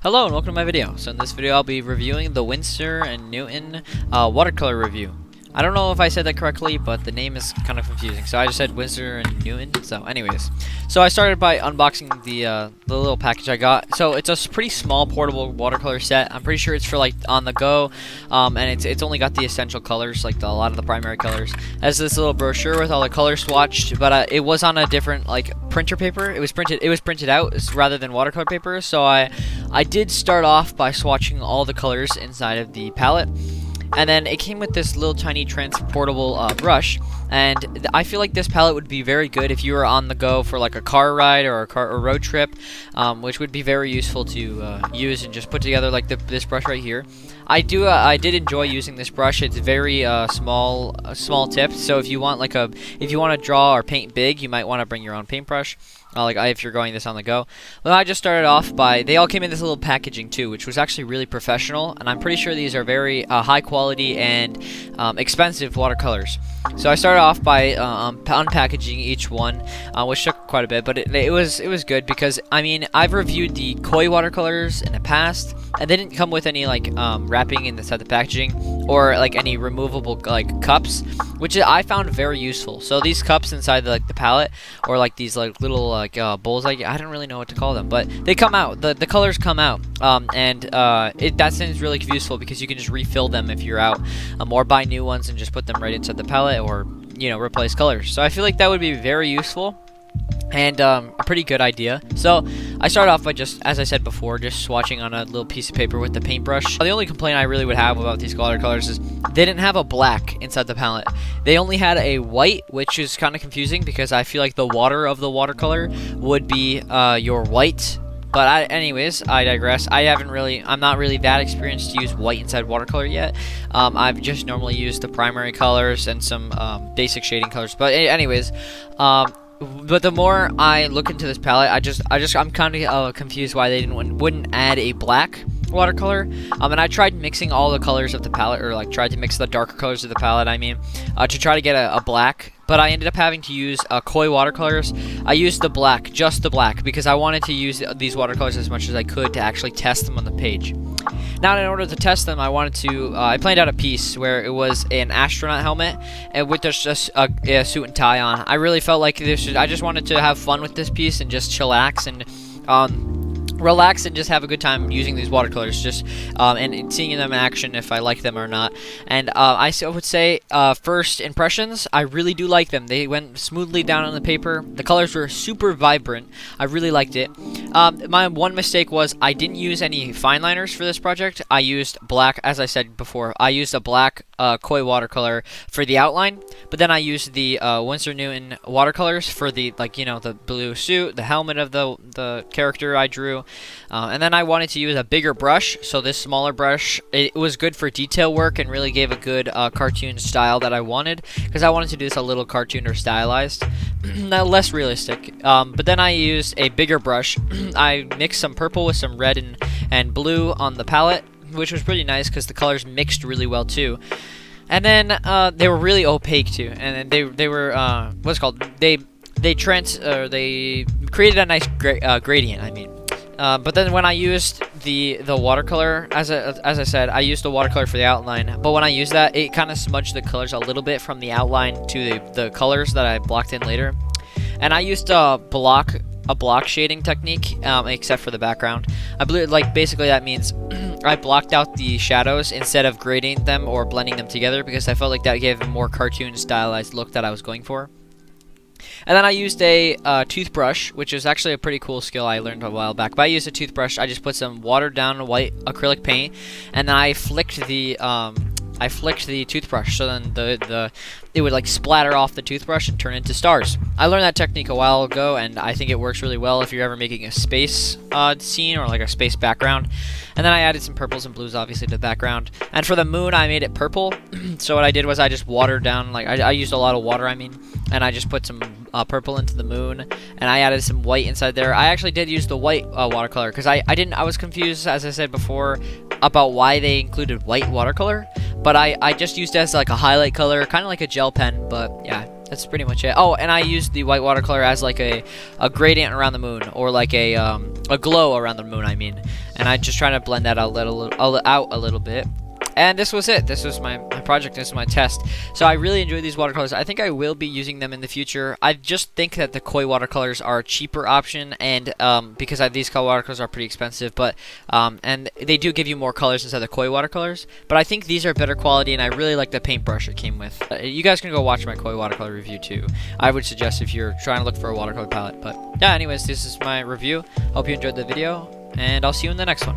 Hello and welcome to my video. So in this video I'll be reviewing the Winsor Newton Watercolor review. I don't know if I said that correctly, but the name is kind of confusing. So I just said Winsor and Newton. So anyways, so I started by unboxing the little package I got. So it's a pretty small portable watercolor set. I'm pretty sure it's for like on the go, and it's only got the essential colors, like a lot of the primary colors. It has this little brochure with all the colors swatched, but it was on a different like printer paper. It was printed out rather than watercolor paper. So I did start off by swatching all the colors inside of the palette. And then it came with this little tiny transportable brush, and I feel like this palette would be very good if you were on the go for like a car ride or a road trip, which would be very useful to use and just put together like this brush right here. I did enjoy using this brush. It's very small tip, so if you want to draw or paint big, you might want to bring your own paintbrush. If you're going this on the go. Well, I just started off by, they all came in this little packaging too, which was actually really professional, and I'm pretty sure these are very high quality and expensive watercolors. So I started off by unpackaging each one, which took quite a bit, but it was good because, I mean, I've reviewed the koi watercolors in the past, and they didn't come with any like wrapping inside the packaging or like any removable like cups, which I found very useful. So these cups inside the palette, or like these like little bowls, I don't really know what to call them, but they come out, the colors come out, that seems really useful because you can just refill them if you're out, or buy new ones and just put them right inside the palette, or replace colors. So I feel like that would be very useful and a pretty good idea. So I started off by just, as I said before, just swatching on a little piece of paper with the paintbrush. The only complaint I really would have about these watercolors is they didn't have a black inside the palette. They only had a white, which is kind of confusing because I feel like the water of the watercolor would be your white. But anyways, I digress. I'm not really that experienced to use white inside watercolor yet. I've just normally used the primary colors and some basic shading colors. But anyways, but the more I look into this palette, I'm kind of confused why they wouldn't add a black watercolor. And I tried mixing all the colors of the palette, or like tried to mix the darker colors of the palette, I mean, to try to get a black. But I ended up having to use koi watercolors. I used the black, just the black, because I wanted to use these watercolors as much as I could to actually test them on the page. Now, in order to test them, I planned out a piece where it was an astronaut helmet and with just a suit and tie on. I really felt like I just wanted to have fun with this piece and just chillax and relax and just have a good time using these watercolors, just and seeing them in action if I like them or not. And I would say first impressions, I really do like them. They went smoothly down on the paper. The colors were super vibrant. I really liked it. My one mistake was I didn't use any fine liners for this project. I used black, as I said before. I used a black koi watercolor for the outline, but then I used the Winsor Newton watercolors for the the blue suit, the helmet of the character I drew. And then I wanted to use a bigger brush, so this smaller brush, it was good for detail work and really gave a good cartoon style that I wanted, because I wanted to do this a little cartoon or stylized, less realistic. But then I used a bigger brush. I mixed some purple with some red and blue on the palette, which was pretty nice because the colors mixed really well too. And then they were really opaque too, and then they were what's it called? They created a nice gradient, I mean. But then when I used the watercolor, as I said, I used the watercolor for the outline. But when I used that, it kind of smudged the colors a little bit from the outline to the colors that I blocked in later. And I used a block shading technique, except for the background. Basically that means I blocked out the shadows instead of grading them or blending them together, because I felt like that gave a more cartoon stylized look that I was going for. And then I used a toothbrush, which is actually a pretty cool skill I learned a while back. But I used a toothbrush. I just put some watered down white acrylic paint, and then I flicked the toothbrush, so then it would like splatter off the toothbrush and turn into stars. I learned that technique a while ago, and I think it works really well if you're ever making a space scene or like a space background. And then I added some purples and blues, obviously, to the background. And for the moon, I made it purple. So what I did was I just watered down, I used a lot of water, and I just put some purple into the moon, and I added some white inside there. I actually did use the white watercolor because I was confused, as I said before, about why they included white watercolor. But I just used it as like a highlight color, kind of like a gel pen, but yeah. That's pretty much it. Oh, and I used the white watercolor as like a gradient around the moon, or like a glow around the moon, I mean. And I just trying to blend that out a little bit. And this was it. This was my project. This is my test. So I really enjoyed these watercolors. I think I will be using them in the future. I just think that the koi watercolors are a cheaper option, and because these koi watercolors are pretty expensive, but and they do give you more colors instead of the koi watercolors. But I think these are better quality, and I really like the paintbrush it came with. You guys can go watch my koi watercolor review too. I would suggest if you're trying to look for a watercolor palette. But yeah, anyways, this is my review. Hope you enjoyed the video, and I'll see you in the next one.